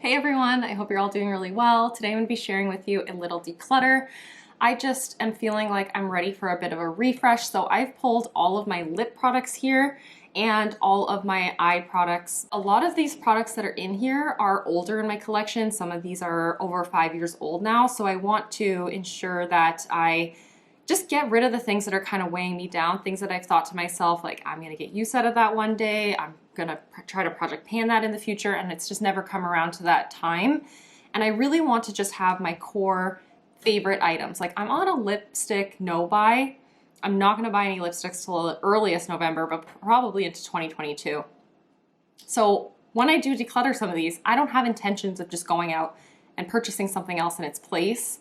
Hey everyone, I hope you're all doing really well. Today I'm going to be sharing with you a little declutter. I just am feeling like I'm ready for a bit of a refresh, so I've pulled all of my lip products here and all of my eye products. A lot of these products that are in here are older in my collection. Some of these are over 5 years old now, so I want to ensure that I just get rid of the things that are kind of weighing me down, things that I've thought to myself, like I'm gonna get use out of that one day, I'm gonna try to project pan that in the future, and it's just never come around to that time. And I really want to just have my core favorite items. Like I'm on a lipstick no buy. I'm not gonna buy any lipsticks till the earliest November, but probably into 2022. So when I do declutter some of these, I don't have intentions of just going out and purchasing something else in its place,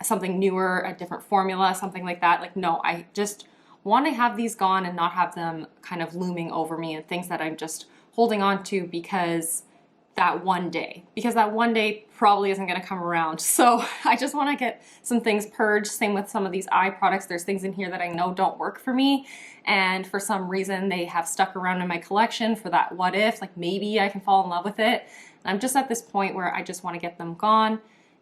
something newer, a different formula, something like that. Like, no, I just want to have these gone and not have them kind of looming over me and things that I'm just holding on to because that one day probably isn't going to come around. So I just want to get some things purged. Same with some of these eye products. There's things in here that I know don't work for me, and for some reason they have stuck around in my collection for that what if, like maybe I can fall in love with it. And I'm just at this point where I just want to get them gone.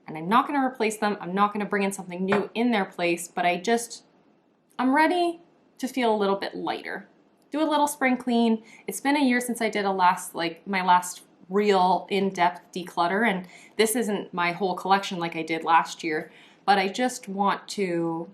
And I'm not going to replace them. I'm not going to bring in something new in their place, but I'm ready to feel a little bit lighter. Do a little spring clean. It's been a year since I did my last real in-depth declutter, and this isn't my whole collection like I did last year, but I just want to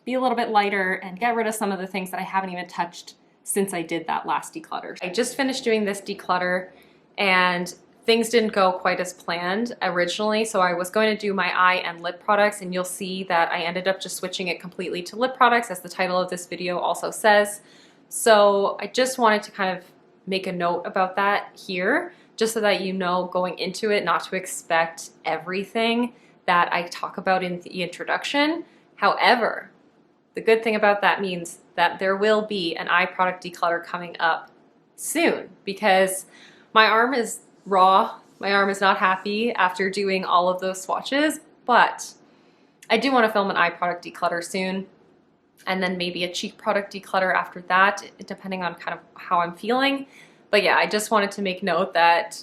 be a little bit lighter and get rid of some of the things that I haven't even touched since I did that last declutter. I just finished doing this declutter and things didn't go quite as planned originally, so I was going to do my eye and lip products, and you'll see that I ended up just switching it completely to lip products, as the title of this video also says. So I just wanted to kind of make a note about that here, just so that you know going into it not to expect everything that I talk about in the introduction. However, the good thing about that means that there will be an eye product declutter coming up soon, because my arm is raw. My arm is not happy after doing all of those swatches, but I do want to film an eye product declutter soon, and then maybe a cheek product declutter after that, depending on kind of how I'm feeling. But yeah, I just wanted to make note that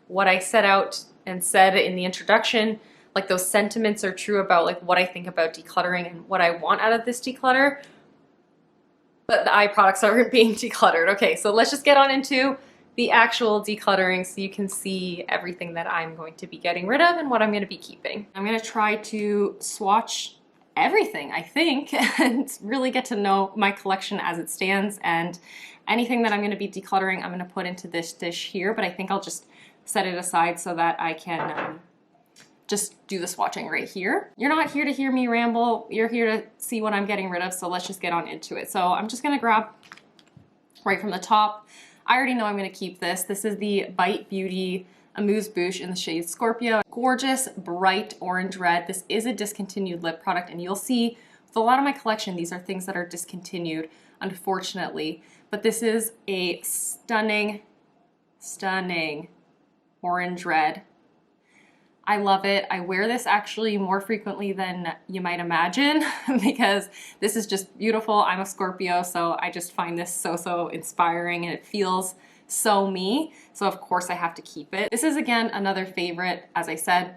what I set out and said in the introduction, like those sentiments are true about like what I think about decluttering and what I want out of this declutter, but the eye products aren't being decluttered. Okay, so let's just get on into the actual decluttering so you can see everything that I'm going to be getting rid of and what I'm going to be keeping. I'm going to try to swatch everything, I think, and really get to know my collection as it stands, and anything that I'm going to be decluttering I'm going to put into this dish here, but I think I'll just set it aside so that I can just do the swatching right here. You're not here to hear me ramble, you're here to see what I'm getting rid of, so let's just get on into it. So I'm just going to grab right from the top. I already know I'm going to keep this. This is the Bite Beauty Amuse Bouche in the shade Scorpio. Gorgeous, bright orange red. This is a discontinued lip product, and you'll see with a lot of my collection, these are things that are discontinued, unfortunately. But this is a stunning, stunning orange red. I love it. I wear this actually more frequently than you might imagine because this is just beautiful. I'm a Scorpio, so I just find this so inspiring, and it feels so me. So of course I have to keep it. This is again another favorite. As I said,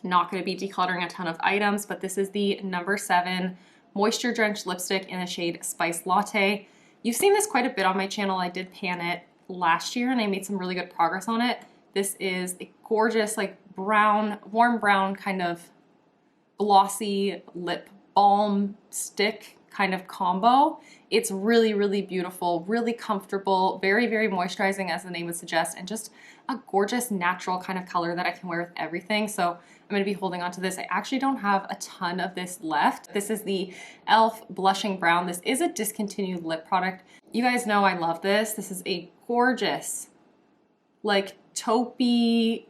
not going to be decluttering a ton of items, but this is the number 7 Moisture Drenched Lipstick in the shade Spice Latte. You've seen this quite a bit on my channel. I did pan it last year and I made some really good progress on it. This is a gorgeous, like brown, warm brown, kind of glossy lip balm stick kind of combo. It's really beautiful, really comfortable, very moisturizing as the name would suggest, and just a gorgeous natural kind of color that I can wear with everything. So I'm going to be holding on to this. I actually don't have a ton of this left. This is the e.l.f. Blushing Brown. This is a discontinued lip product. You guys know I love this. This is a gorgeous, like taupey,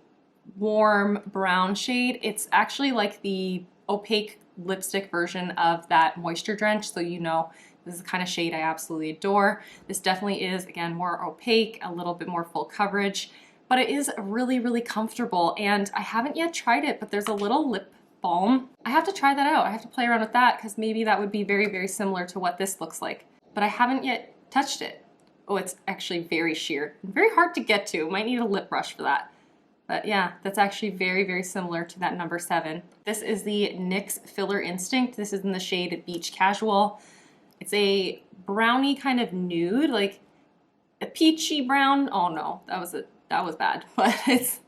warm brown shade. It's actually like the opaque lipstick version of that Moisture Drench, so you know this is the kind of shade I absolutely adore. This definitely is, again, more opaque, a little bit more full coverage, but it is really comfortable, and I haven't yet tried it, but there's a little lip balm. I have to try that out. I have to play around with that because maybe that would be very similar to what this looks like, but I haven't yet touched it. Oh, it's actually very sheer, very hard to get to. Might need a lip brush for that. But yeah, that's actually very, very similar to that number 7. This is the NYX Filler Instinct. This is in the shade Beach Casual. It's a brownie kind of nude, like a peachy brown. Oh no, that was bad. But it's,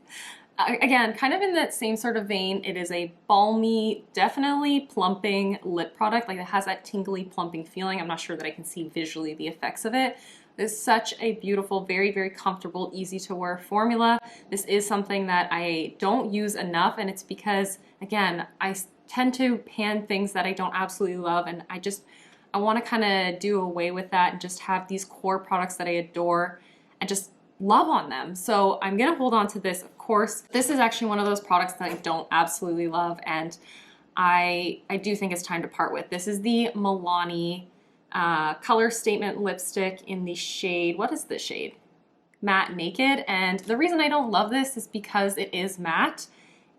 again, kind of in that same sort of vein. It is a balmy, definitely plumping lip product. Like it has that tingly plumping feeling. I'm not sure that I can see visually the effects of it. It's such a beautiful, very, very comfortable, easy to wear formula. This is something that I don't use enough, and it's because, again, I tend to pan things that I don't absolutely love, and I want to kind of do away with that and just have these core products that I adore and just love on them. So I'm gonna hold on to this, of course. This is actually one of those products that I don't absolutely love, and I do think it's time to part with. This is the Milani Color Statement lipstick in the shade, what is this shade? Matte Naked. And the reason I don't love this is because it is matte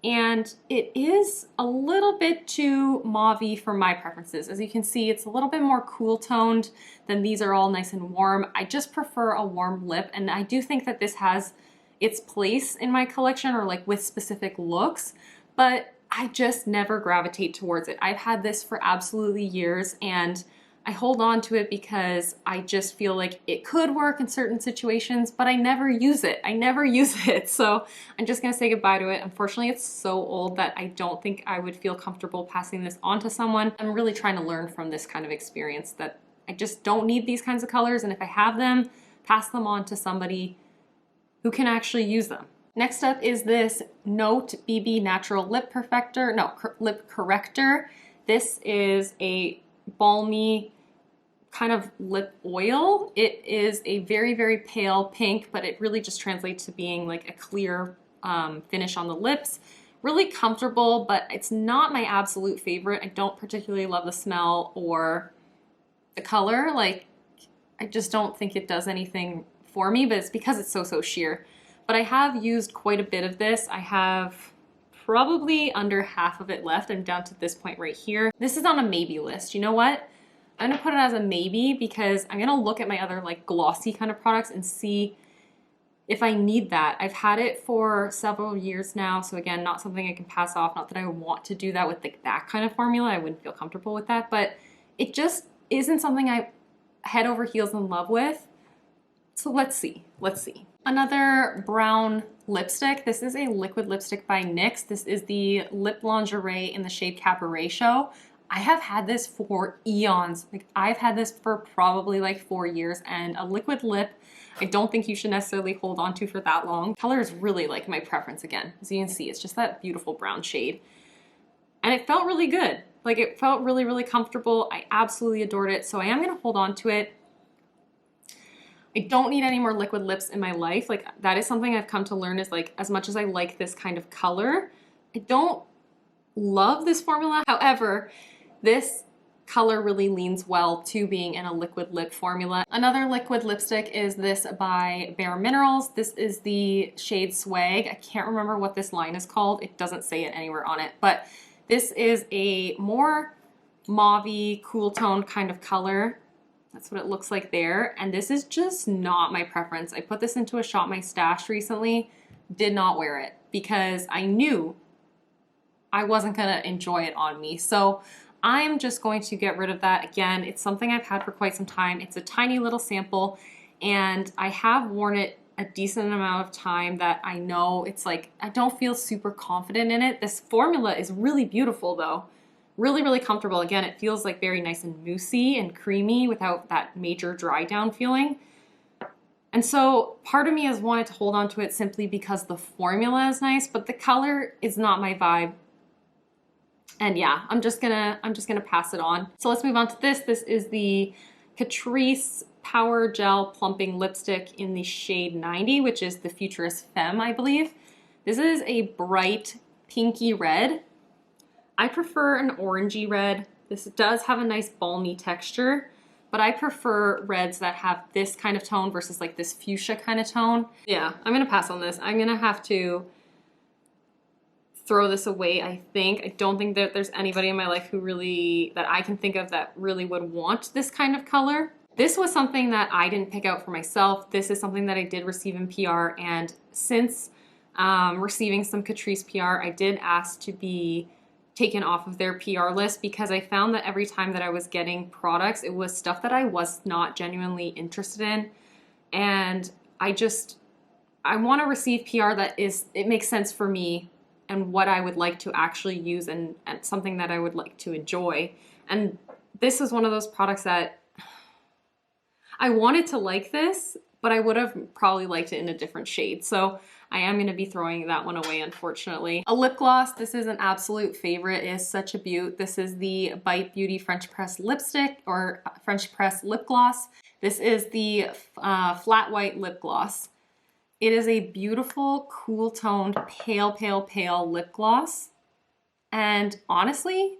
and it is a little bit too mauve-y for my preferences. As you can see, it's a little bit more cool toned than these are all nice and warm. I just prefer a warm lip, and I do think that this has its place in my collection or like with specific looks, but I just never gravitate towards it. I've had this for absolutely years, and I hold on to it because I just feel like it could work in certain situations, but I never use it. I never use it. So I'm just gonna say goodbye to it. Unfortunately, it's so old that I don't think I would feel comfortable passing this on to someone. I'm really trying to learn from this kind of experience that I just don't need these kinds of colors, and if I have them, pass them on to somebody who can actually use them. Next up is this Note BB Natural Lip Perfector, no, Lip Corrector. This is a balmy kind of lip oil. It is a very, very pale pink, but it really just translates to being like a clear finish on the lips. Really comfortable, but it's not my absolute favorite. I don't particularly love the smell or the color. Like, I just don't think it does anything for me, but it's because it's so sheer. But I have used quite a bit of this. I have probably under half of it left. I'm down to this point right here. This is on a maybe list. You know what? I'm gonna put it as a maybe because I'm gonna look at my other like glossy kind of products and see if I need that. I've had it for several years now, so again, not something I can pass off. Not that I want to do that with like that kind of formula. I wouldn't feel comfortable with that, but it just isn't something I head over heels in love with. So let's see. Another brown lipstick. This is a liquid lipstick by NYX. This is the Lip Lingerie in the shade Cabaret Show. I have had this for eons. Like, I've had this for probably like 4 years, and a liquid lip, I don't think you should necessarily hold on to for that long. Color is really like my preference again. As you can see, it's just that beautiful brown shade. And it felt really good. Like, it felt really, really comfortable. I absolutely adored it. So I am gonna hold on to it. I don't need any more liquid lips in my life. Like, that is something I've come to learn is like, as much as I like this kind of color, I don't love this formula. However, this color really leans well to being in a liquid lip formula. Another liquid lipstick is this by Bare Minerals. This is the shade Swag. I can't remember what this line is called. It doesn't say it anywhere on it, but this is a more mauve-y, cool tone kind of color. That's what it looks like there. And this is just not my preference. I put this into a Shop My Stash recently, did not wear it because I knew I wasn't gonna enjoy it on me. So I'm just going to get rid of that. Again, it's something I've had for quite some time. It's a tiny little sample, and I have worn it a decent amount of time that I know it's like, I don't feel super confident in it. This formula is really beautiful though. Really, really comfortable. Again, it feels like very nice and moussey and creamy without that major dry down feeling. And so part of me has wanted to hold on to it simply because the formula is nice, but the color is not my vibe. And yeah, I'm just gonna pass it on. So let's move on to this. This is the Catrice Power Gel Plumping Lipstick in the shade 90, which is the Futurist Femme, I believe. This is a bright pinky red. I prefer an orangey red. This does have a nice balmy texture, but I prefer reds that have this kind of tone versus like this fuchsia kind of tone. Yeah, I'm gonna pass on this. I'm gonna have to throw this away, I think. I don't think that there's anybody in my life who really, that I can think of that really would want this kind of color. This was something that I didn't pick out for myself. This is something that I did receive in PR, and since receiving some Catrice PR. I did ask to be taken off of their PR list because I found that every time that I was getting products, it was stuff that I was not genuinely interested in. And I want to receive PR it makes sense for me and what I would like to actually use and something that I would like to enjoy. And this is one of those products that I wanted to like this, but I would have probably liked it in a different shade. So I am going to be throwing that one away, unfortunately. A lip gloss. This is an absolute favorite. It is such a beaut. This is the Bite Beauty French Press Lipstick or French Press Lip Gloss. This is the Flat White Lip Gloss. It is a beautiful, cool toned, pale, pale, pale lip gloss. And honestly,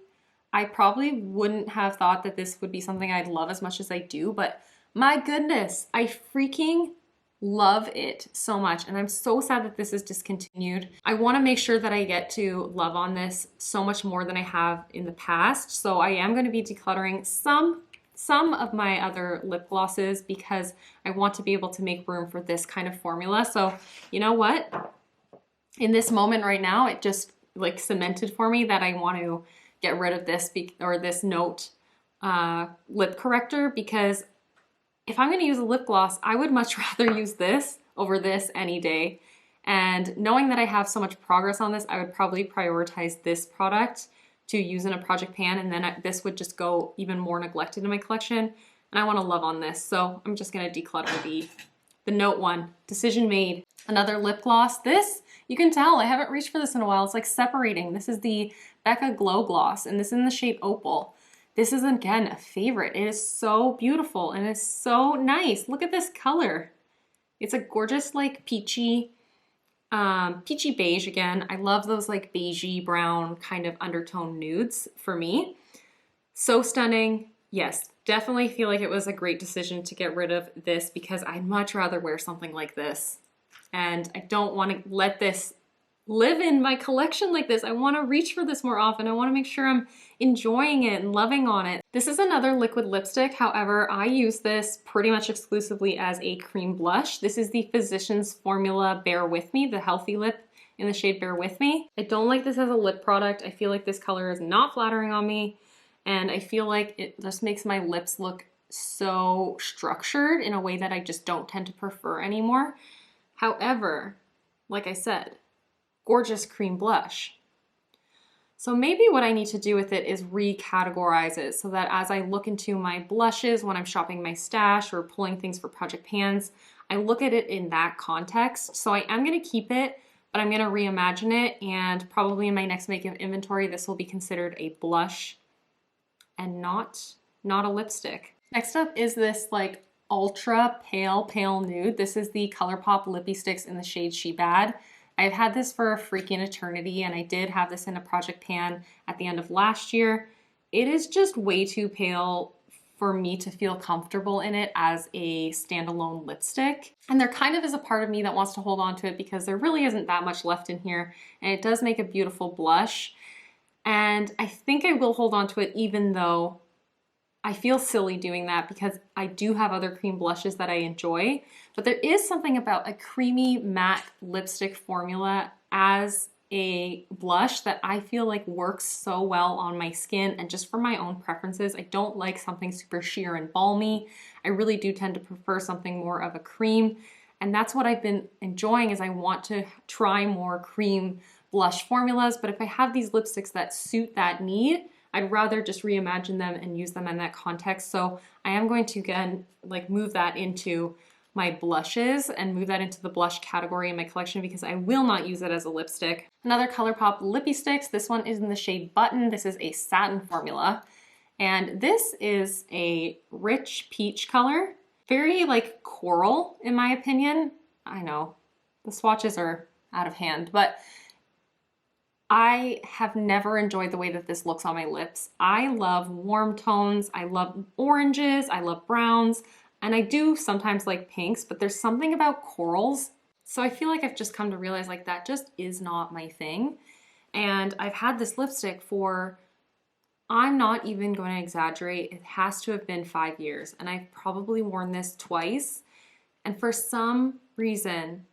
I probably wouldn't have thought that this would be something I'd love as much as I do, but my goodness, I freaking love it so much. And I'm so sad that this is discontinued. I want to make sure that I get to love on this so much more than I have in the past. So I am going to be decluttering some of my other lip glosses because I want to be able to make room for this kind of formula. So you know what? In this moment right now, it just like cemented for me that I want to get rid of this this Note lip corrector, because if I'm going to use a lip gloss, I would much rather use this over this any day. And knowing that I have so much progress on this, I would probably prioritize this product to use in a project pan, and then this would just go even more neglected in my collection. And I want to love on this, so I'm just going to declutter the Note one. Decision made. Another lip gloss. This, you can tell, I haven't reached for this in a while. It's like separating. This is the Becca Glow Gloss, and this is in the shade Opal. This is, again, a favorite. It is so beautiful and it's so nice. Look at this color. It's a gorgeous, like, peachy beige again. I love those like beigey brown kind of undertone nudes for me. So stunning. Yes, definitely feel like it was a great decision to get rid of this because I'd much rather wear something like this. And I don't want to let this live in my collection like this. I want to reach for this more often. I want to make sure I'm enjoying it and loving on it. This is another liquid lipstick. However, I use this pretty much exclusively as a cream blush. This is the Physicians Formula Bear With Me, the Healthy Lip in the shade Bear With Me. I don't like this as a lip product. I feel like this color is not flattering on me, and I feel like it just makes my lips look so structured in a way that I just don't tend to prefer anymore. However, like I said, gorgeous cream blush. So maybe what I need to do with it is recategorize it so that as I look into my blushes when I'm shopping my stash or pulling things for project pans, I look at it in that context. So I am going to keep it, but I'm going to reimagine it, and probably in my next makeup inventory, this will be considered a blush and not a lipstick. Next up is this like ultra pale nude. This is the ColourPop Lippy Sticks in the shade She Bad. I've had this for a freaking eternity, and I did have this in a project pan at the end of last year. It is just way too pale for me to feel comfortable in it as a standalone lipstick. And there kind of is a part of me that wants to hold on to it because there really isn't that much left in here, and it does make a beautiful blush. And I think I will hold on to it, even though I feel silly doing that because I do have other cream blushes that I enjoy, but there is something about a creamy matte lipstick formula as a blush that I feel like works so well on my skin, and just for my own preferences, I don't like something super sheer and balmy. I really do tend to prefer something more of a cream, and that's what I've been enjoying. Is I want to try more cream blush formulas, but if I have these lipsticks that suit that need, I'd rather just reimagine them and use them in that context. So I am going to, again, like move that into my blushes and move that into the blush category in my collection because I will not use it as a lipstick. Another ColourPop Lippy Sticks. This one is in the shade Button. This is a satin formula. And this is a rich peach color. Very like coral in my opinion. I know the swatches are out of hand, but I have never enjoyed the way that this looks on my lips. I love warm tones, I love oranges, I love browns, and I do sometimes like pinks, but there's something about corals. So I feel like I've just come to realize like that just is not my thing. And I've had this lipstick for, I'm not even going to exaggerate, it has to have been 5 years, and I've probably worn this twice. And for some reason,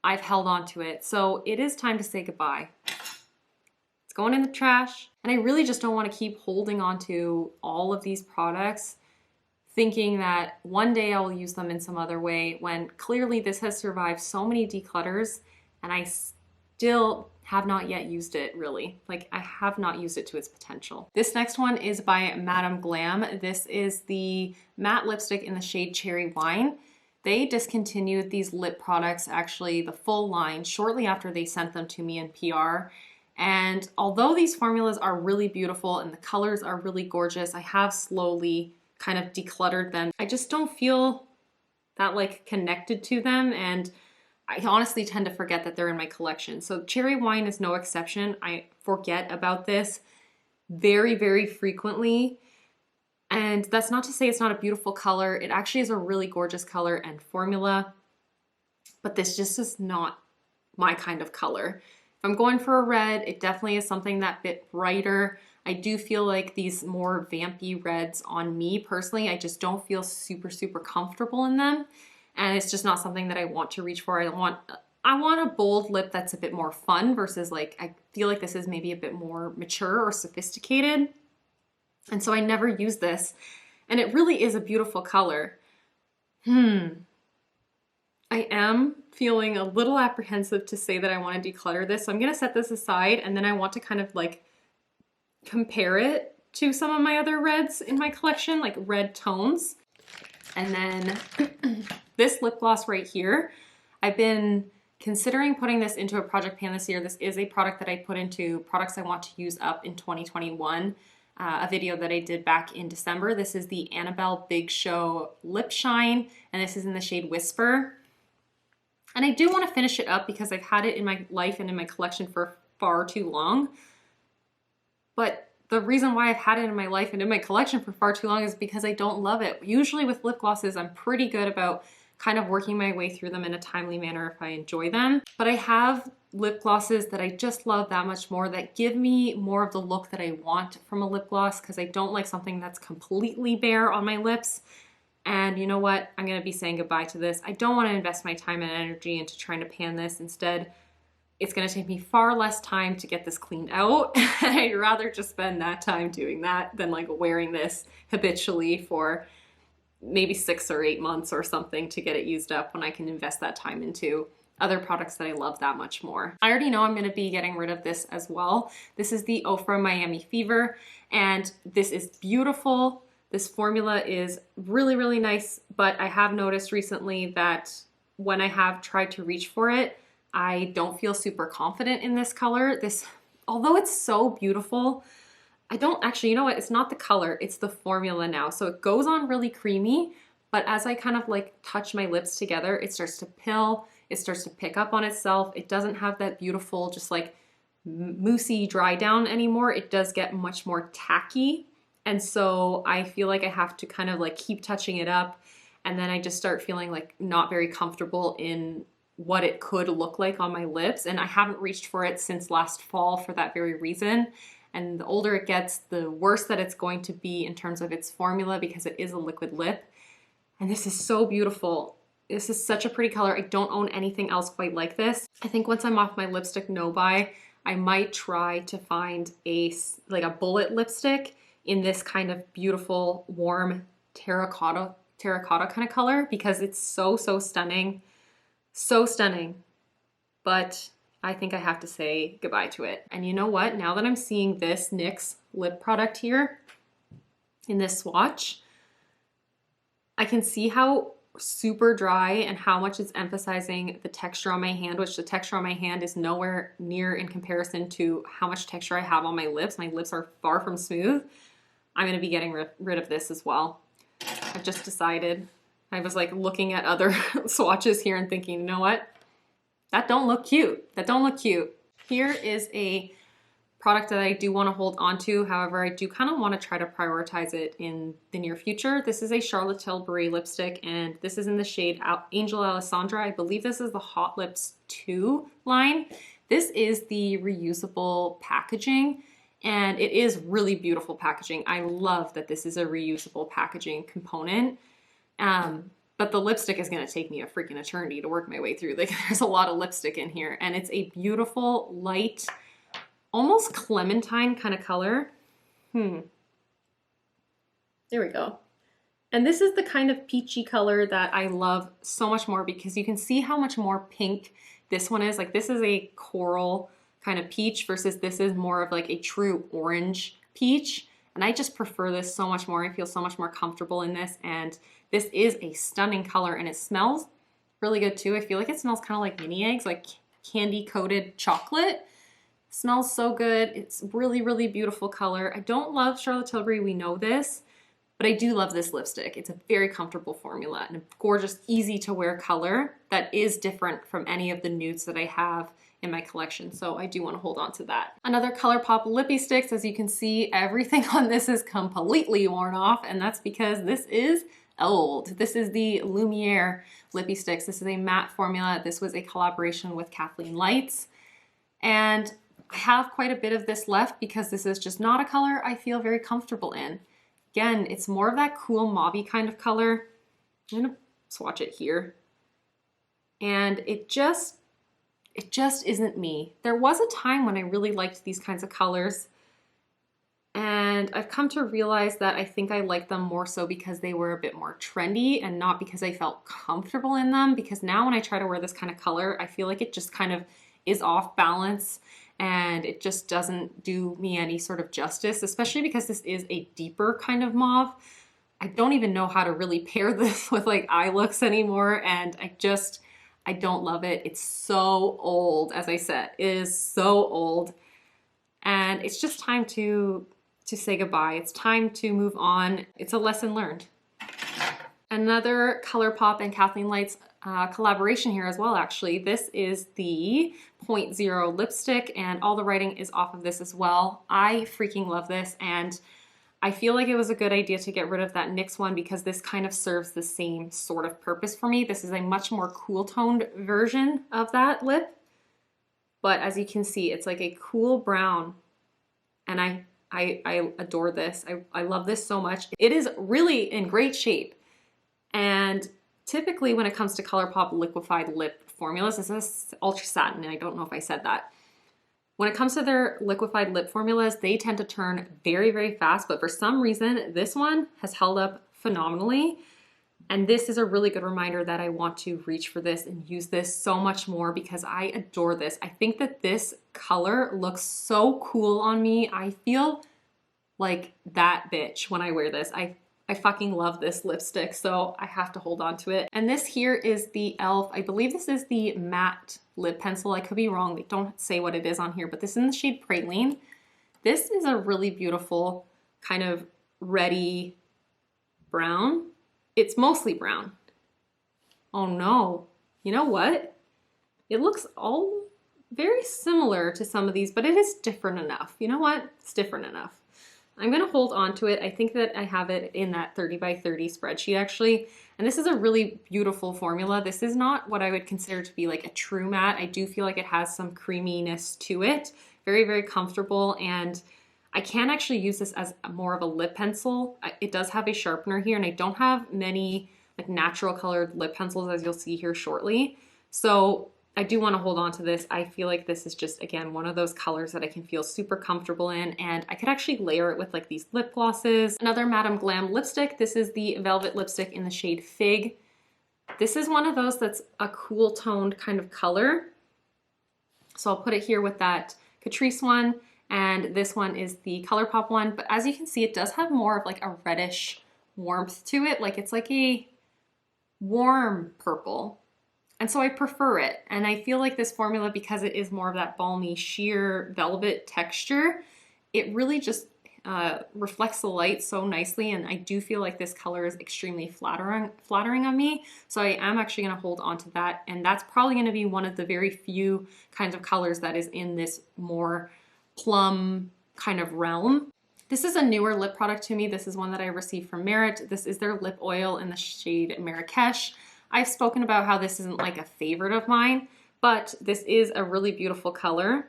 I've held on to it. So it is time to say goodbye. It's going in the trash. And I really just don't want to keep holding on to all of these products thinking that one day I will use them in some other way, when clearly this has survived so many declutters and I still have not yet used it really. Like, I have not used it to its potential. This next one is by Madame Glam. This is the matte lipstick in the shade Cherry Wine. They discontinued these lip products, actually the full line, shortly after they sent them to me in PR. And although these formulas are really beautiful and the colors are really gorgeous, I have slowly kind of decluttered them. I just don't feel that like connected to them, and I honestly tend to forget that they're in my collection. So Cherry Wine is no exception. I forget about this very, very frequently. And that's not to say it's not a beautiful color. It actually is a really gorgeous color and formula, but this just is not my kind of color. If I'm going for a red, it definitely is something that bit brighter. I do feel like these more vampy reds on me personally, I just don't feel super, super comfortable in them. And it's just not something that I want to reach for. I want a bold lip that's a bit more fun versus like, I feel like this is maybe a bit more mature or sophisticated. And so I never use this. And it really is a beautiful color. I am feeling a little apprehensive to say that I want to declutter this. So I'm going to set this aside, and then I want to kind of like compare it to some of my other reds in my collection, like red tones. And then this lip gloss right here, I've been considering putting this into a project pan this year. This is a product that I put into products I want to use up in 2021. A video that I did back in December. This is the Annabelle Big Show Lip Shine, and this is in the shade Whisper. And I do want to finish it up because I've had it in my life and in my collection for far too long. But the reason why I've had it in my life and in my collection for far too long is because I don't love it. Usually with lip glosses, I'm pretty good about kind of working my way through them in a timely manner if I enjoy them. But I have lip glosses that I just love that much more, that give me more of the look that I want from a lip gloss, because I don't like something that's completely bare on my lips. And you know what? I'm going to be saying goodbye to this. I don't want to invest my time and energy into trying to pan this. Instead, it's going to take me far less time to get this cleaned out. I'd rather just spend that time doing that than like wearing this habitually for maybe 6 or 8 months or something to get it used up, when I can invest that time into other products that I love that much more. I already know I'm going to be getting rid of this as well. This is the Ofra Miami Fever, and this is beautiful. This formula is really, really nice, but I have noticed recently that when I have tried to reach for it, I don't feel super confident in this color. This, although it's so beautiful, I don't actually, you know what? It's not the color, it's the formula now. So it goes on really creamy, but as I kind of like touch my lips together, it starts to pill, it starts to pick up on itself. It doesn't have that beautiful, just like moussey dry down anymore. It does get much more tacky. And so I feel like I have to kind of like keep touching it up. And then I just start feeling like not very comfortable in what it could look like on my lips. And I haven't reached for it since last fall for that very reason. And the older it gets, the worse that it's going to be in terms of its formula, because it is a liquid lip. And this is so beautiful. This is such a pretty color. I don't own anything else quite like this. I think once I'm off my lipstick no-buy, I might try to find a bullet lipstick in this kind of beautiful, warm terracotta kind of color, because it's so, so stunning. So stunning. But I think I have to say goodbye to it. And you know what? Now that I'm seeing this NYX lip product here in this swatch, I can see how super dry and how much it's emphasizing the texture on my hand, which the texture on my hand is nowhere near in comparison to how much texture I have on my lips. My lips are far from smooth. I'm going to be getting rid of this as well. I've just decided. I was like looking at other swatches here and thinking, you know what? That don't look cute. That don't look cute. Here is a product that I do want to hold on to. However, I do kind of want to try to prioritize it in the near future. This is a Charlotte Tilbury lipstick, and this is in the shade Angel Alessandra. I believe this is the Hot Lips 2 line. This is the reusable packaging, and it is really beautiful packaging. I love that this is a reusable packaging component. but the lipstick is gonna take me a freaking eternity to work my way through. Like, there's a lot of lipstick in here, and it's a beautiful, light, almost clementine kind of color. There we go. And this is the kind of peachy color that I love so much more, because you can see how much more pink this one is. Like, this is a coral kind of peach versus this is more of like a true orange peach. And I just prefer this so much more. I feel so much more comfortable in this. And this is a stunning color, and it smells really good too. I feel like it smells kind of like mini eggs, like candy coated chocolate. Smells so good. It's really, really beautiful color. I don't love Charlotte Tilbury, we know this, but I do love this lipstick. It's a very comfortable formula and a gorgeous, easy to wear color that is different from any of the nudes that I have in my collection. So I do want to hold on to that. Another ColourPop lippy sticks. As you can see, everything on this is completely worn off, and that's because this is old. This is the Lumiere lippy sticks. This is a matte formula. This was a collaboration with Kathleen Lights, and I have quite a bit of this left because this is just not a color I feel very comfortable in. Again, it's more of that cool mauvey kind of color. I'm gonna swatch it here. And it just isn't me. There was a time when I really liked these kinds of colors, and I've come to realize that I think I like them more so because they were a bit more trendy and not because I felt comfortable in them. Because now when I try to wear this kind of color, I feel like it just kind of is off balance and it just doesn't do me any sort of justice, especially because this is a deeper kind of mauve. I don't even know how to really pair this with like eye looks anymore, and I don't love it. It's so old, as I said. It is so old. And it's just time to say goodbye. It's time to move on. It's a lesson learned. Another ColourPop and Kathleen Lights collaboration here as well, actually. This is the 0.0 lipstick, and all the writing is off of this as well. I freaking love this, and I feel like it was a good idea to get rid of that NYX one because this kind of serves the same sort of purpose for me. This is a much more cool toned version of that lip. But as you can see, it's like a cool brown, and I adore this. I love this so much. It is really in great shape. And typically when it comes to ColourPop liquefied lip formulas, this is ultra satin, and I don't know if I said that. When it comes to their liquefied lip formulas, they tend to turn very, very fast, but for some reason, this one has held up phenomenally. And this is a really good reminder that I want to reach for this and use this so much more because I adore this. I think that this color looks so cool on me. I feel like that bitch when I wear this. I fucking love this lipstick, so I have to hold on to it. And this here is the e.l.f. I believe this is the matte lip pencil. I could be wrong. They don't say what it is on here, but this is in the shade Praline. This is a really beautiful kind of reddy brown. It's mostly brown. Oh no. You know what? It looks all very similar to some of these, but it is different enough. You know what? It's different enough. I'm gonna hold on to it. I think that I have it in that 30 by 30 spreadsheet actually. And this is a really beautiful formula. This is not what I would consider to be like a true matte. I do feel like it has some creaminess to it. Very, very comfortable. And I can actually use this as more of a lip pencil. It does have a sharpener here, and I don't have many like natural colored lip pencils, as you'll see here shortly. So I do want to hold on to this. I feel like this is just, again, one of those colors that I can feel super comfortable in, and I could actually layer it with like these lip glosses. Another Madame Glam lipstick. This is the Velvet lipstick in the shade Fig. This is one of those that's a cool toned kind of color. So I'll put it here with that Catrice one, and this one is the ColourPop one. But as you can see, it does have more of like a reddish warmth to it. Like it's like a warm purple. And so I prefer it. And I feel like this formula, because it is more of that balmy, sheer velvet texture, it really just reflects the light so nicely. And I do feel like this color is extremely flattering on me. So I am actually gonna hold on to that. And that's probably gonna be one of the very few kinds of colors that is in this more plum kind of realm. This is a newer lip product to me. This is one that I received from Merit. This is their lip oil in the shade Marrakesh. I've spoken about how this isn't like a favorite of mine, but this is a really beautiful color.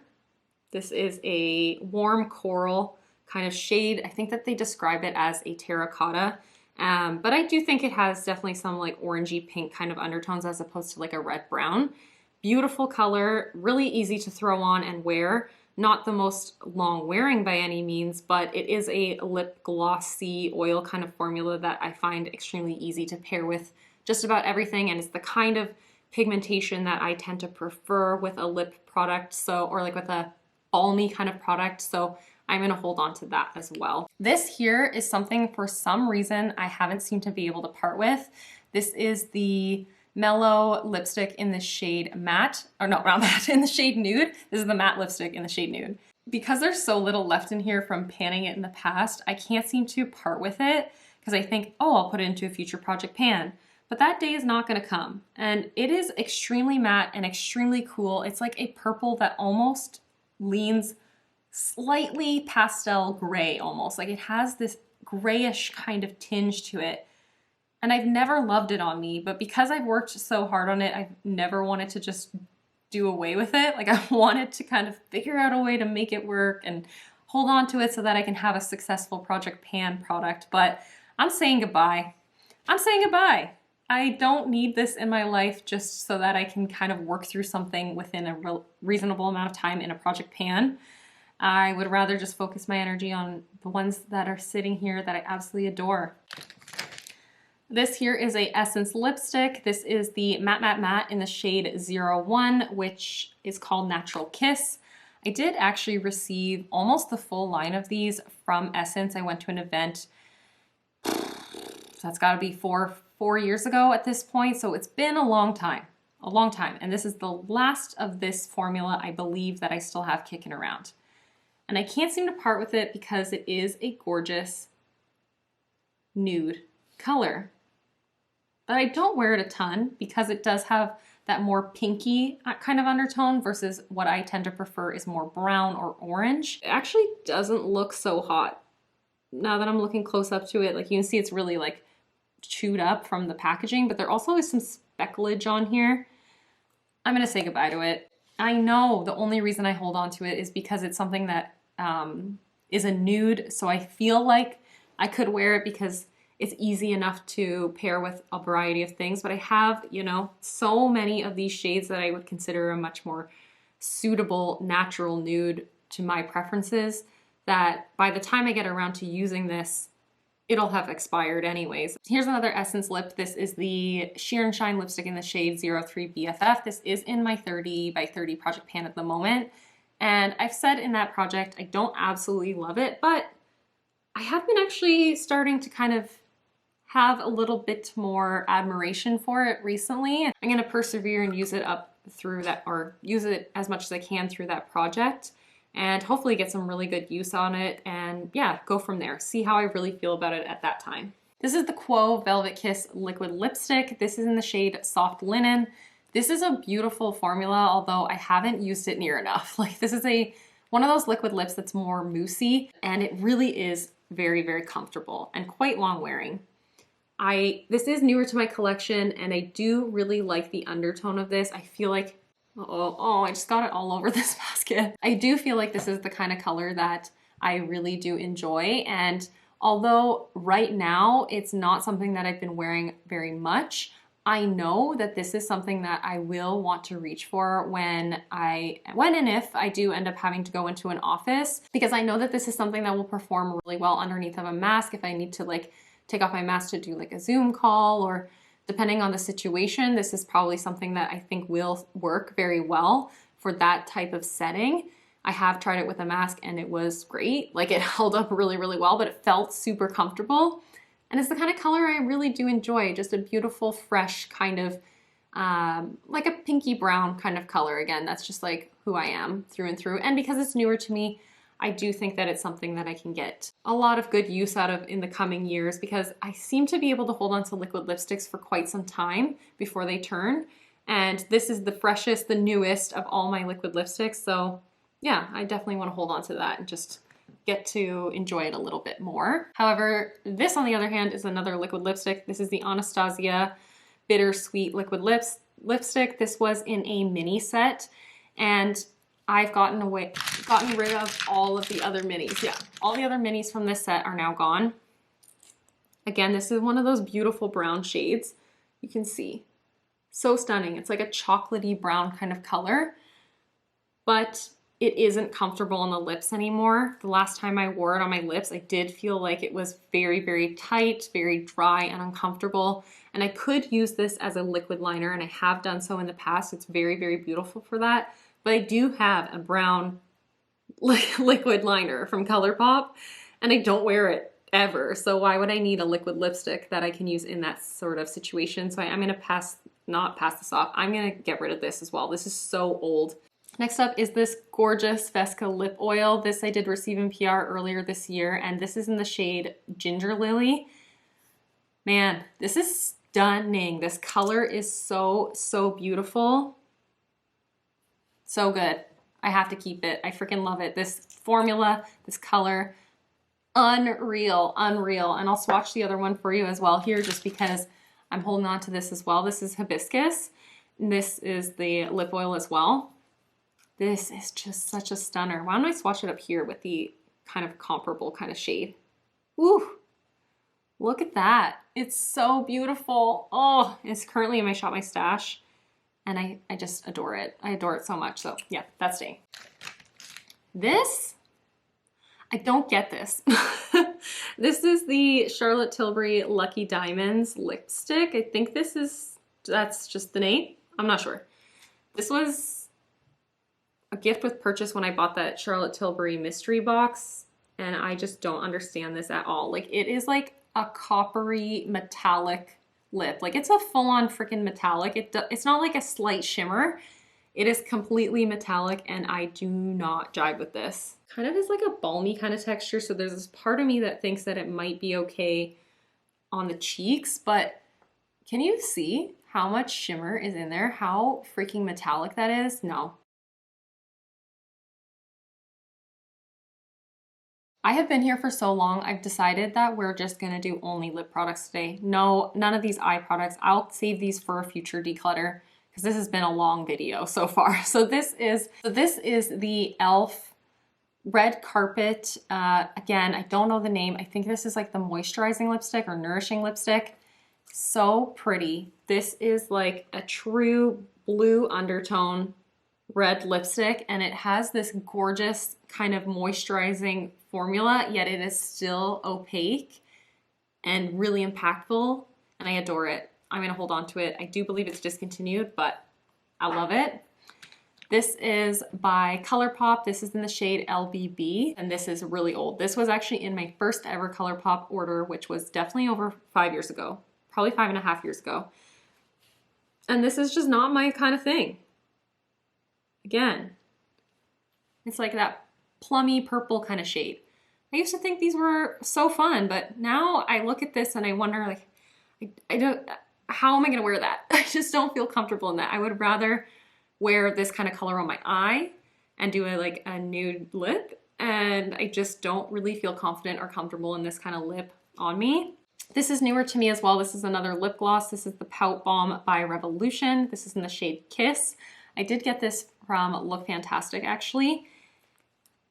This is a warm coral kind of shade. I think that they describe it as a terracotta, But I do think it has definitely some like orangey pink kind of undertones as opposed to like a red brown. Beautiful color, really easy to throw on and wear. Not the most long wearing by any means, but it is a lip glossy oil kind of formula that I find extremely easy to pair with just about everything. And it's the kind of pigmentation that I tend to prefer with a lip product, so, or like with a balmy kind of product. So I'm gonna hold on to that as well. This here is something for some reason I haven't seemed to be able to part with. This is the Mellow lipstick in the shade matte, or no, not matte, in the shade nude. This is the matte lipstick in the shade nude. Because there's so little left in here from panning it in the past, I can't seem to part with it because I think, oh, I'll put it into a future project pan. But that day is not gonna come. And it is extremely matte and extremely cool. It's like a purple that almost leans slightly pastel gray almost. Like it has this grayish kind of tinge to it. And I've never loved it on me, but because I've worked so hard on it, I've never wanted to just do away with it. Like I wanted to kind of figure out a way to make it work and hold on to it so that I can have a successful Project Pan product. But I'm saying goodbye. I'm saying goodbye. I don't need this in my life just so that I can kind of work through something within a reasonable amount of time in a Project Pan. I would rather just focus my energy on the ones that are sitting here that I absolutely adore. This here is a Essence lipstick. This is the Matte Matte Matte in the shade 01, which is called Natural Kiss. I did actually receive almost the full line of these from Essence. I went to an event, that's gotta be four years ago at this point. So it's been a long time. And this is the last of this formula, I believe, that I still have kicking around. And I can't seem to part with it because it is a gorgeous nude color. But I don't wear it a ton because it does have that more pinky kind of undertone versus what I tend to prefer is more brown or orange. It actually doesn't look so hot. Now that I'm looking close up to it, like you can see it's really like chewed up from the packaging, but there also is some specklage on here. I'm gonna say goodbye to it. I know the only reason I hold on to it is because it's something that is a nude, so I feel like I could wear it because it's easy enough to pair with a variety of things, but I have, you know, so many of these shades that I would consider a much more suitable natural nude to my preferences that by the time I get around to using this, it'll have expired anyways. Here's another Essence lip. This is the Sheer and Shine lipstick in the shade 03 BFF. This is in my 30 by 30 project pan at the moment. And I've said in that project, I don't absolutely love it, but I have been actually starting to kind of have a little bit more admiration for it recently. I'm gonna persevere and use it up through that, or use it as much as I can through that project and hopefully get some really good use on it and yeah, go from there. See how I really feel about it at that time. This is the Quo Velvet Kiss liquid lipstick. This is in the shade Soft Linen. This is a beautiful formula, although I haven't used it near enough. Like this is one of those liquid lips that's more moussey and it really is very, very comfortable and quite long wearing. This is newer to my collection and I do really like the undertone of this. I feel like, I just got it all over this basket. I do feel like this is the kind of color that I really do enjoy. And although right now it's not something that I've been wearing very much, I know that this is something that I will want to reach for when and if I do end up having to go into an office, because I know that this is something that will perform really well underneath of a mask if I need to like take off my mask to do like a Zoom call, or depending on the situation, this is probably something that I think will work very well for that type of setting. I have tried it with a mask and it was great. Like it held up really, really well, but it felt super comfortable. And it's the kind of color I really do enjoy. Just a beautiful, fresh kind of, like a pinky brown kind of color. Again, that's just like who I am through and through. And because it's newer to me, I do think that it's something that I can get a lot of good use out of in the coming years because I seem to be able to hold on to liquid lipsticks for quite some time before they turn. And this is the freshest, the newest of all my liquid lipsticks. So yeah, I definitely want to hold on to that and just get to enjoy it a little bit more. However, this on the other hand is another liquid lipstick. This is the Anastasia Bittersweet Liquid Lipstick. This was in a mini set and I've gotten rid of all of the other minis. Yeah, all the other minis from this set are now gone. Again, this is one of those beautiful brown shades. You can see, so stunning. It's like a chocolatey brown kind of color, but it isn't comfortable on the lips anymore. The last time I wore it on my lips, I did feel like it was very, very tight, very dry and uncomfortable. And I could use this as a liquid liner, and I have done so in the past. It's very, very beautiful for that. But I do have a brown liquid liner from ColourPop, and I don't wear it ever. So why would I need a liquid lipstick that I can use in that sort of situation? So I'm gonna not pass this off. I'm gonna get rid of this as well. This is so old. Next up is this gorgeous Vesca lip oil. This I did receive in PR earlier this year, and this is in the shade Ginger Lily. Man, this is stunning. This color is so, so beautiful. So good. I have to keep it. I freaking love it. This formula, this color, unreal, unreal. And I'll swatch the other one for you as well here, just because I'm holding on to this as well. This is Hibiscus. And this is the lip oil as well. This is just such a stunner. Why don't I swatch it up here with the kind of comparable kind of shade? Ooh, look at that. It's so beautiful. Oh, it's currently in my Shop My Stash, and I just adore it. I adore it so much. So yeah, that's staying. This, I don't get this. This is the Charlotte Tilbury Lucky Diamonds lipstick. I think that's just the name. I'm not sure. This was a gift with purchase when I bought that Charlotte Tilbury mystery box, and I just don't understand this at all. Like, it is like a coppery metallic lip. Like, it's a full-on freaking metallic. It's not like a slight shimmer. It is completely metallic, and I do not jive with this. Kind of is like a balmy kind of texture, so there's this part of me that thinks that it might be okay on the cheeks, but can you see how much shimmer is in there? How freaking metallic that is? No. I have been here for so long, I've decided that we're just gonna do only lip products today. No, none of these eye products. I'll save these for a future declutter because this has been a long video so far. So this is the e.l.f. Red Carpet. Again, I don't know the name. I think this is like the moisturizing lipstick or nourishing lipstick. So pretty. This is like a true blue undertone red lipstick, and it has this gorgeous kind of moisturizing formula, yet it is still opaque and really impactful, and I adore it. I'm gonna hold on to it. I do believe it's discontinued, but I love it. This is by ColourPop. This is in the shade LBB, and this is really old. This was actually in my first ever ColourPop order, which was definitely over 5 years ago, probably 5.5 years ago. And this is just not my kind of thing. Again, it's like that plummy purple kind of shade. I used to think these were so fun, but now I look at this and I wonder, like, I don't, how am I gonna wear that? I just don't feel comfortable in that. I would rather wear this kind of color on my eye and do like a nude lip, and I just don't really feel confident or comfortable in this kind of lip on me. This is newer to me as well. This is another lip gloss. This is the Pout Balm by Revolution. This is in the shade Kiss. I did get this from Look Fantastic actually,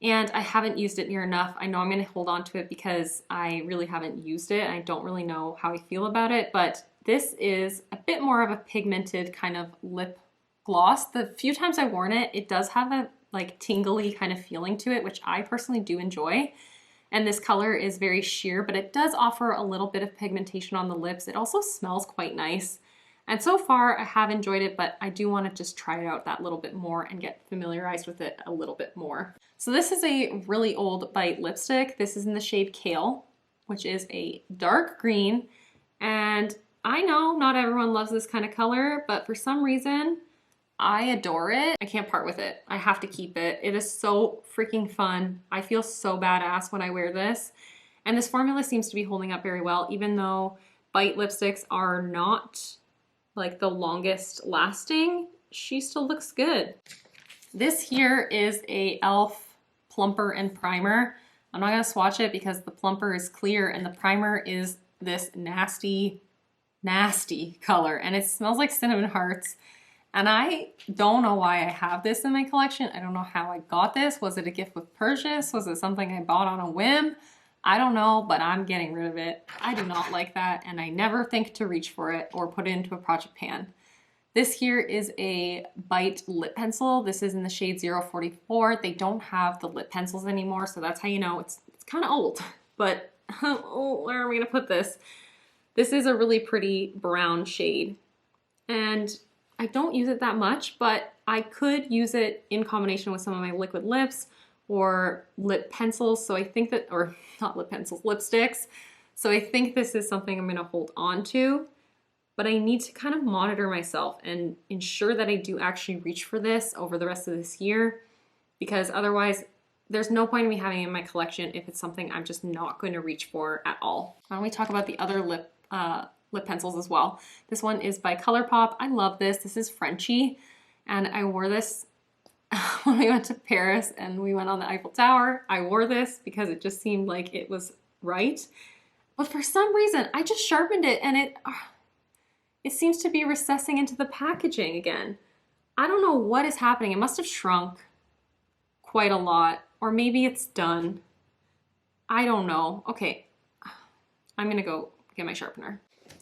and I haven't used it near enough. I know I'm gonna hold on to it because I really haven't used it. I don't really know how I feel about it, but this is a bit more of a pigmented kind of lip gloss. The few times I've worn it, it does have a like tingly kind of feeling to it, which I personally do enjoy. And this color is very sheer, but it does offer a little bit of pigmentation on the lips. It also smells quite nice. And so far I have enjoyed it, but I do want to just try it out that little bit more and get familiarized with it a little bit more. So this is a really old Bite lipstick. This is in the shade Kale, which is a dark green. And I know not everyone loves this kind of color, but for some reason, I adore it. I can't part with it. I have to keep it. It is so freaking fun. I feel so badass when I wear this. And this formula seems to be holding up very well, even though Bite lipsticks are not like the longest lasting, she still looks good. This here is a e.l.f. plumper and primer. I'm not gonna swatch it because the plumper is clear and the primer is this nasty, nasty color, and it smells like cinnamon hearts. And I don't know why I have this in my collection. I don't know how I got this. Was it a gift with purchase? Was it something I bought on a whim? I don't know, but I'm getting rid of it. I do not like that, and I never think to reach for it or put it into a project pan. This here is a Bite lip pencil. This is in the shade 044. They don't have the lip pencils anymore, so that's how you know it's kind of old. But oh, where are we gonna put this? This is a really pretty brown shade, and I don't use it that much, but I could use it in combination with some of my liquid lips or lip pencils. So I think that, or not lip pencils, lipsticks. So I think this is something I'm gonna hold on to, but I need to kind of monitor myself and ensure that I do actually reach for this over the rest of this year, because otherwise there's no point in me having it in my collection if it's something I'm just not going to reach for at all. Why don't we talk about the other lip pencils as well. This one is by ColourPop. I love this. This is Frenchy, and I wore this when we went to Paris and we went on the Eiffel Tower. I wore this because it just seemed like it was right. But for some reason, I just sharpened it and it seems to be recessing into the packaging again. I don't know what is happening. It must have shrunk quite a lot, or maybe it's done. I don't know. Okay, I'm gonna go get my sharpener.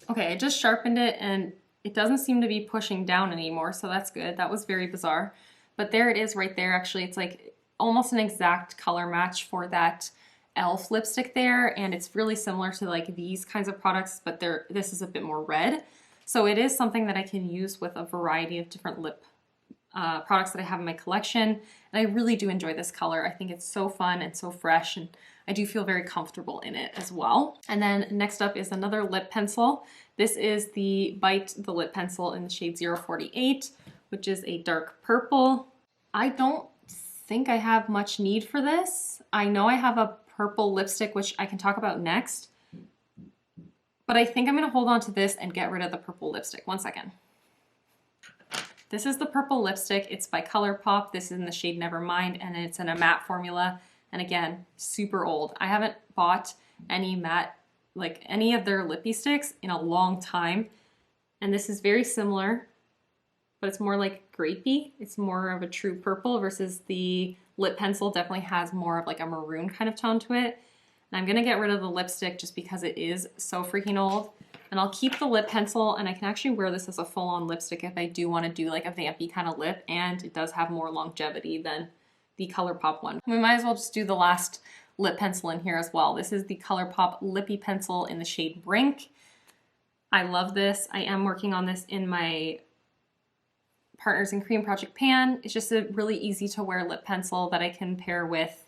Okay, I just sharpened it and it doesn't seem to be pushing down anymore, so that's good. That was very bizarre. But there it is right there. Actually, it's like almost an exact color match for that e.l.f. lipstick there, and it's really similar to like these kinds of products, but this is a bit more red. So it is something that I can use with a variety of different lip products that I have in my collection, and I really do enjoy this color. I think it's so fun and so fresh, and I do feel very comfortable in it as well. And then next up is another lip pencil. This is the Bite the lip pencil in the shade 048, which is a dark purple. I don't think I have much need for this. I know I have a purple lipstick, which I can talk about next, but I think I'm gonna hold on to this and get rid of the purple lipstick. One second. This is the purple lipstick. It's by ColourPop. This is in the shade Nevermind, and it's in a matte formula. And again, super old. I haven't bought any matte, like any of their lippy sticks in a long time. And this is very similar, but it's more like grapey. It's more of a true purple versus the lip pencil definitely has more of like a maroon kind of tone to it. And I'm gonna get rid of the lipstick just because it is so freaking old. And I'll keep the lip pencil, and I can actually wear this as a full-on lipstick if I do want to do like a vampy kind of lip, and it does have more longevity than the ColourPop one. We might as well just do the last lip pencil in here as well. This is the ColourPop Lippy Pencil in the shade Brink. I love this. I am working on this in my Partners in Cream project pan. It's just a really easy to wear lip pencil that I can pair with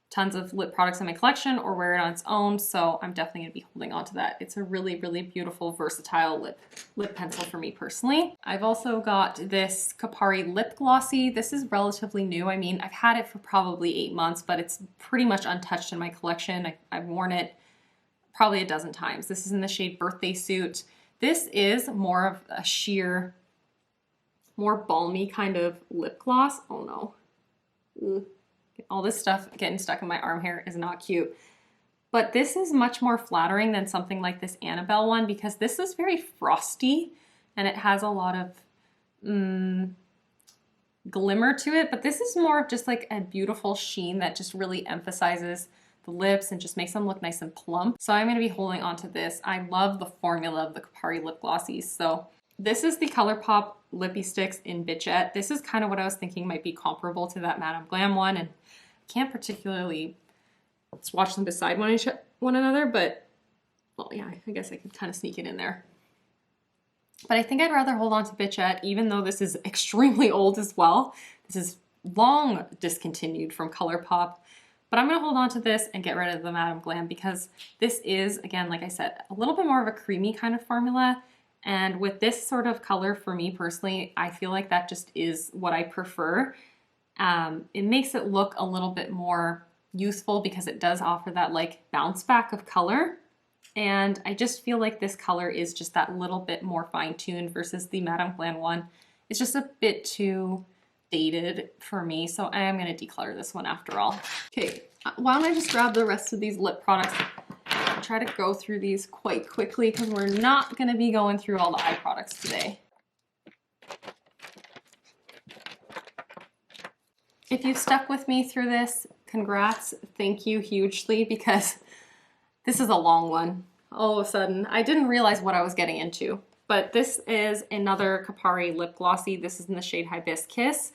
tons of lip products in my collection or wear it on its own, so I'm definitely gonna be holding on to that. It's a really, really beautiful, versatile lip pencil for me personally. I've also got this Kapari Lip Glossy. This is relatively new. I mean, I've had it for probably 8 months, but it's pretty much untouched in my collection. I've worn it probably a dozen times. This is in the shade Birthday Suit. This is more of a sheer, more balmy kind of lip gloss. Oh no. Ugh. All this stuff getting stuck in my arm hair is not cute. But this is much more flattering than something like this Annabelle one, because this is very frosty and it has a lot of glimmer to it. But this is more of just like a beautiful sheen that just really emphasizes the lips and just makes them look nice and plump. So I'm going to be holding on to this. I love the formula of the Kapari Lip Glossies. So this is the ColourPop Lippy Sticks in Bitchette. This is kind of what I was thinking might be comparable to that Madame Glam one, and I can't particularly swatch them beside one another, but well, yeah, I guess I could kind of sneak it in there. But I think I'd rather hold on to Bitchette, even though this is extremely old as well. This is long discontinued from ColourPop, but I'm gonna hold on to this and get rid of the Madame Glam because this is, again, like I said, a little bit more of a creamy kind of formula. And with this sort of color, for me personally, I feel like that just is what I prefer. It makes it look a little bit more youthful because it does offer that like bounce back of color. And I just feel like this color is just that little bit more fine-tuned versus the Madame Glam one. It's just a bit too dated for me, so I am going to declutter this one after all. Okay, why don't I just grab the rest of these lip products. I'll try to go through these quite quickly because we're not going to be going through all the eye products today. If you've stuck with me through this, congrats, thank you hugely, because this is a long one. All of a sudden, I didn't realize what I was getting into. But this is another Kapari lip glossy. This is in the shade Hibiscus.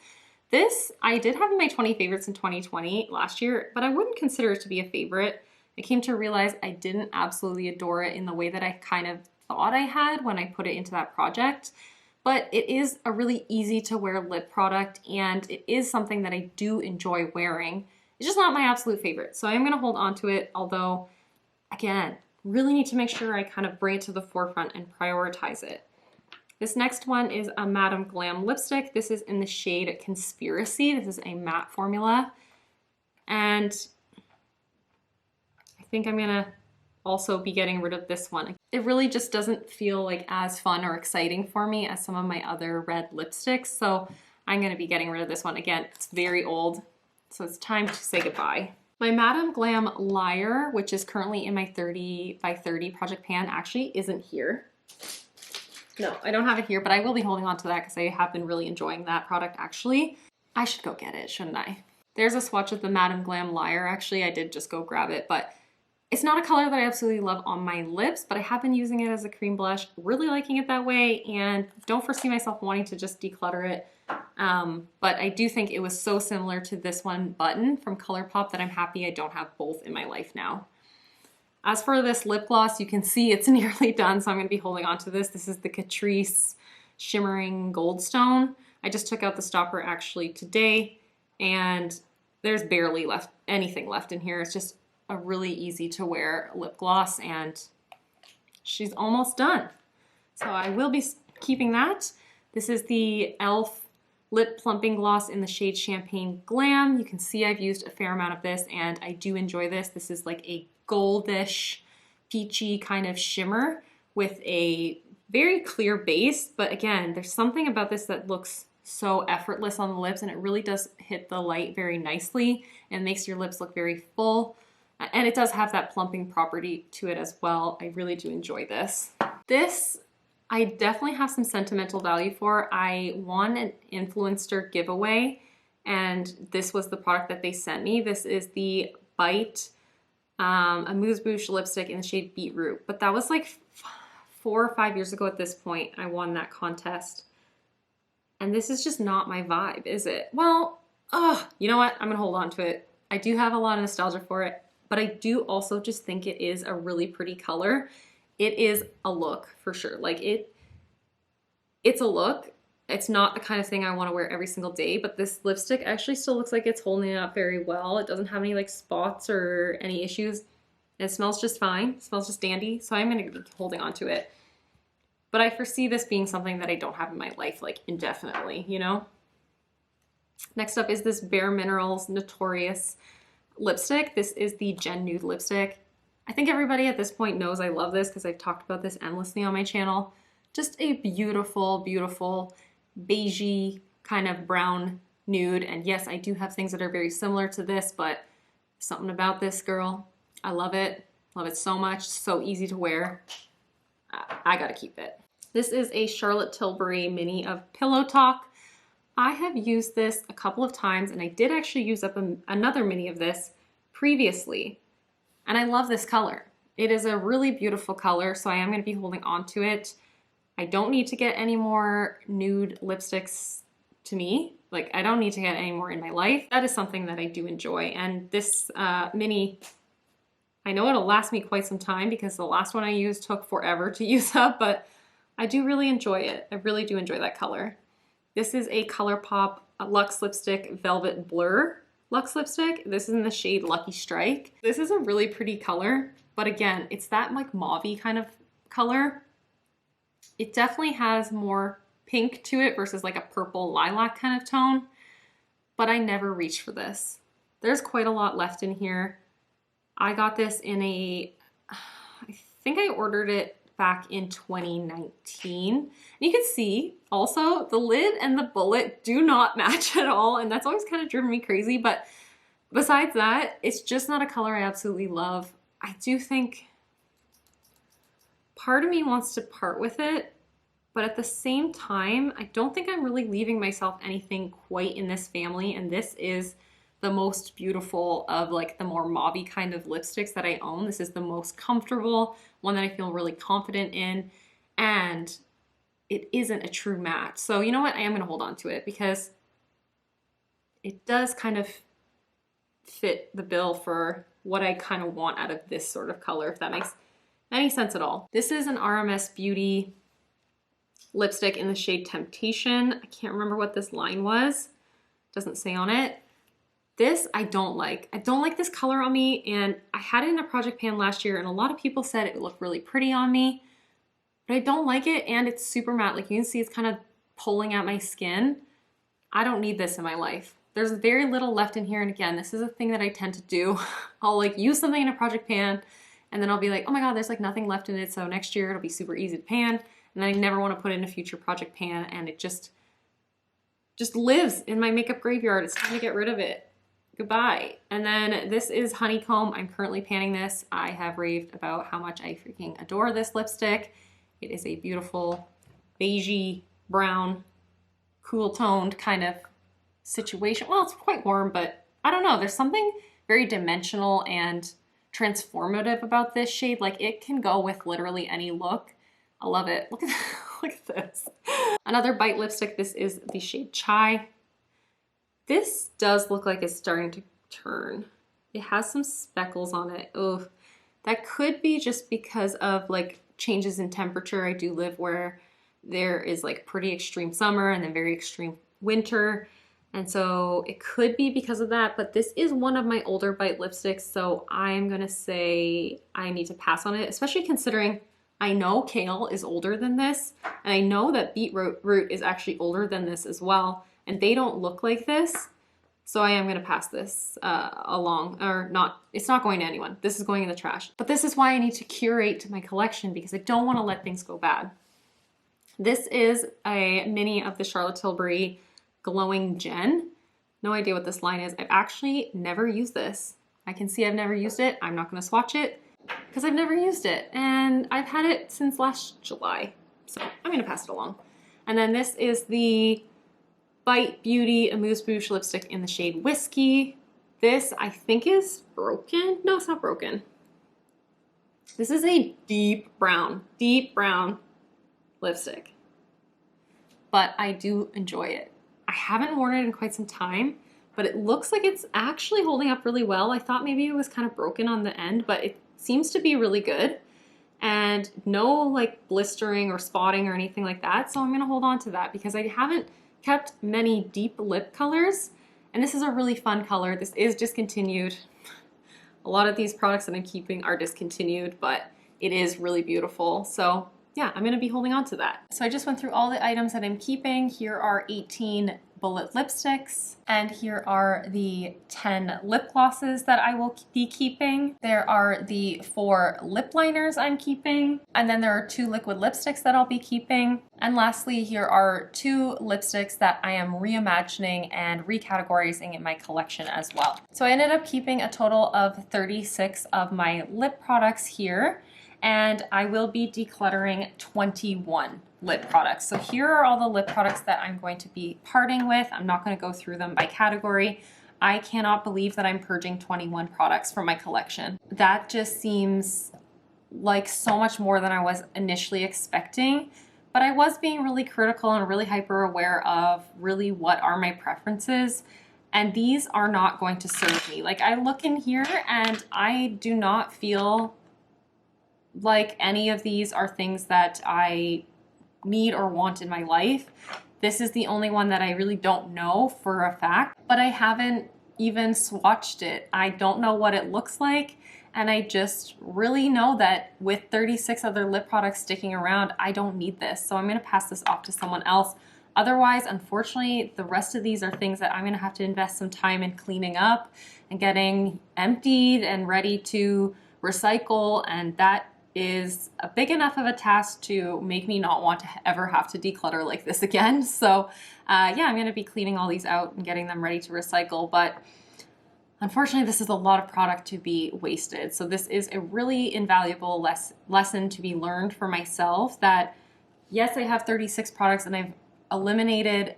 This I did have in my 20 favorites in 2020 last year, but I wouldn't consider it to be a favorite. I came to realize I didn't absolutely adore it in the way that I kind of thought I had when I put it into that project. But it is a really easy to wear lip product, and it is something that I do enjoy wearing. It's just not my absolute favorite, so I'm gonna hold on to it, although, again, really need to make sure I kind of bring it to the forefront and prioritize it. This next one is a Madame Glam lipstick. This is in the shade Conspiracy. This is a matte formula. And I think I'm gonna also be getting rid of this one. It really just doesn't feel like as fun or exciting for me as some of my other red lipsticks. So I'm gonna be getting rid of this one. Again, it's very old, so it's time to say goodbye. My Madame Glam Liar, which is currently in my 30 by 30 project pan, actually isn't here. No, I don't have it here, but I will be holding on to that because I have been really enjoying that product actually. I should go get it, shouldn't I? There's a swatch of the Madame Glam Liar. Actually, I did just go grab it, but it's not a color that I absolutely love on my lips, but I have been using it as a cream blush, really liking it that way, and don't foresee myself wanting to just declutter it. But I do think it was so similar to this one Button from ColourPop that I'm happy I don't have both in my life now. As for this lip gloss, you can see it's nearly done, so I'm going to be holding on to this. This is the Catrice Shimmering Goldstone. I just took out the stopper actually today, and there's barely anything left in here. It's just a really easy to wear lip gloss, and she's almost done. So I will be keeping that. This is the e.l.f. Lip Plumping Gloss in the shade Champagne Glam. You can see I've used a fair amount of this, and I do enjoy this. This is like a goldish, peachy kind of shimmer with a very clear base. But again, there's something about this that looks so effortless on the lips, and it really does hit the light very nicely and makes your lips look very full. And it does have that plumping property to it as well. I really do enjoy this. This I definitely have some sentimental value for. I won an influencer giveaway, and this was the product that they sent me. This is the Bite Amuse-Bouche lipstick in the shade Beetroot. But that was like 4 or 5 years ago at this point. I won that contest. And this is just not my vibe, is it? Well, you know what? I'm gonna hold on to it. I do have a lot of nostalgia for it, but I do also just think it is a really pretty color. It is a look for sure. Like it's a look. It's not the kind of thing I want to wear every single day, but this lipstick actually still looks like it's holding up very well. It doesn't have any like spots or any issues. It smells just fine. It smells just dandy. So I'm going to be holding on to it. But I foresee this being something that I don't have in my life like indefinitely, you know? Next up is this Bare Minerals Notorious lipstick. This is the Gen Nude lipstick. I think everybody at this point knows I love this because I've talked about this endlessly on my channel. Just a beautiful, beautiful beigey kind of brown nude. And yes, I do have things that are very similar to this, but something about this girl, I love it. Love it so much. So easy to wear. I gotta keep it. This is a Charlotte Tilbury mini of Pillow Talk. I have used this a couple of times, and I did actually use up another mini of this previously. And I love this color. It is a really beautiful color, so I am going to be holding on to it. I don't need to get any more nude lipsticks to me. Like, I don't need to get any more in my life. That is something that I do enjoy. And this mini, I know it'll last me quite some time because the last one I used took forever to use up, but I do really enjoy it. I really do enjoy that color. This is a ColourPop Luxe Lipstick Velvet Blur Luxe lipstick. This is in the shade Lucky Strike. This is a really pretty color, but again, it's that like mauve-y kind of color. It definitely has more pink to it versus like a purple lilac kind of tone, but I never reached for this. There's quite a lot left in here. I got this in I think I ordered it back in 2019. And you can see also the lid and the bullet do not match at all, and that's always kind of driven me crazy. But besides that, it's just not a color I absolutely love. I do think part of me wants to part with it, but at the same time, I don't think I'm really leaving myself anything quite in this family, and this is the most beautiful of like the more mauvey kind of lipsticks that I own. This is the most comfortable, one that I feel really confident in, and it isn't a true matte. So you know what? I am gonna hold on to it because it does kind of fit the bill for what I kind of want out of this sort of color, if that makes any sense at all. This is an RMS Beauty lipstick in the shade Temptation. I can't remember what this line was. Doesn't say on it. This I don't like. I don't like this color on me, and I had it in a project pan last year and a lot of people said it would look really pretty on me, but I don't like it, and it's super matte. Like you can see it's kind of pulling at my skin. I don't need this in my life. There's very little left in here, and again, this is a thing that I tend to do. I'll like use something in a project pan and then I'll be like, oh my God, there's like nothing left in it, so next year it'll be super easy to pan, and I never want to put it in a future project pan, and it just lives in my makeup graveyard. It's time to get rid of it. Goodbye. And then this is Honeycomb. I'm currently panning this. I have raved about how much I freaking adore this lipstick. It is a beautiful beigey brown, cool toned kind of situation. Well, it's quite warm, but I don't know. There's something very dimensional and transformative about this shade. Like it can go with literally any look. I love it. Look at look at this. Another Bite lipstick. This is the shade Chai. This does look like it's starting to turn. It has some speckles on it. Ugh. That could be just because of like changes in temperature. I do live where there is like pretty extreme summer and then very extreme winter. And so it could be because of that, but this is one of my older Bite lipsticks, so I'm gonna say I need to pass on it, especially considering I know Kale is older than this, and I know that Beetroot is actually older than this as well, and they don't look like this. So I am gonna pass this along, or not, it's not going to anyone. This is going in the trash. But this is why I need to curate my collection, because I don't wanna let things go bad. This is a mini of the Charlotte Tilbury Glowing Gen. No idea what this line is. I've actually never used this. I can see I've never used it. I'm not gonna swatch it because I've never used it. And I've had it since last July. So I'm gonna pass it along. And then this is the Bite Beauty Amuse Bouche lipstick in the shade Whiskey. This I think is broken. No, it's not broken. This is a deep brown lipstick. But I do enjoy it. I haven't worn it in quite some time, but it looks like it's actually holding up really well. I thought maybe it was kind of broken on the end, but it seems to be really good. And no like blistering or spotting or anything like that. So I'm gonna hold on to that because I haven't kept many deep lip colors. And this is a really fun color. This is discontinued. A lot of these products that I'm keeping are discontinued, but it is really beautiful. So yeah, I'm gonna be holding on to that. So I just went through all the items that I'm keeping. Here are 18 bullet lipsticks, and here are the 10 lip glosses that I will be keeping. There are the 4 lip liners I'm keeping, and then there are 2 liquid lipsticks that I'll be keeping. And lastly, here are 2 lipsticks that I am reimagining and recategorizing in my collection as well. So I ended up keeping a total of 36 of my lip products here, and I will be decluttering 21 lip products. So here are all the lip products that I'm going to be parting with. I'm not going to go through them by category. I cannot believe that I'm purging 21 products from my collection. That just seems like so much more than I was initially expecting, but I was being really critical and really hyper aware of really what are my preferences, and these are not going to serve me. Like I look in here and I do not feel like any of these are things that I need or want in my life. This is the only one that I really don't know for a fact, but I haven't even swatched it. I don't know what it looks like, and I just really know that with 36 other lip products sticking around, I don't need this. So I'm gonna pass this off to someone else. Otherwise, unfortunately, the rest of these are things that I'm gonna have to invest some time in cleaning up and getting emptied and ready to recycle, and that is a big enough of a task to make me not want to ever have to declutter like this again. So yeah, I'm gonna be cleaning all these out and getting them ready to recycle, but unfortunately this is a lot of product to be wasted. So this is a really invaluable lesson to be learned for myself, that yes, I have 36 products and I've eliminated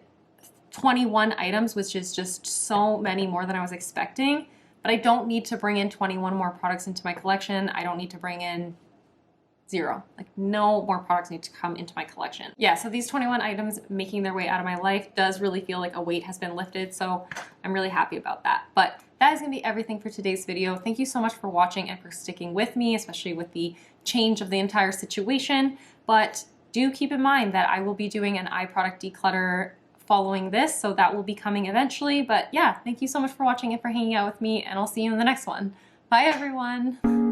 21 items, which is just so many more than I was expecting. But I don't need to bring in 21 more products into my collection. I don't need to bring in 0. Like, no more products need to come into my collection. Yeah, so these 21 items making their way out of my life does really feel like a weight has been lifted, so I'm really happy about that. But that is gonna be everything for today's video. Thank you so much for watching and for sticking with me, especially with the change of the entire situation. But do keep in mind that I will be doing an eye product declutter following this, so that will be coming eventually. But yeah, thank you so much for watching and for hanging out with me, and I'll see you in the next one. Bye everyone.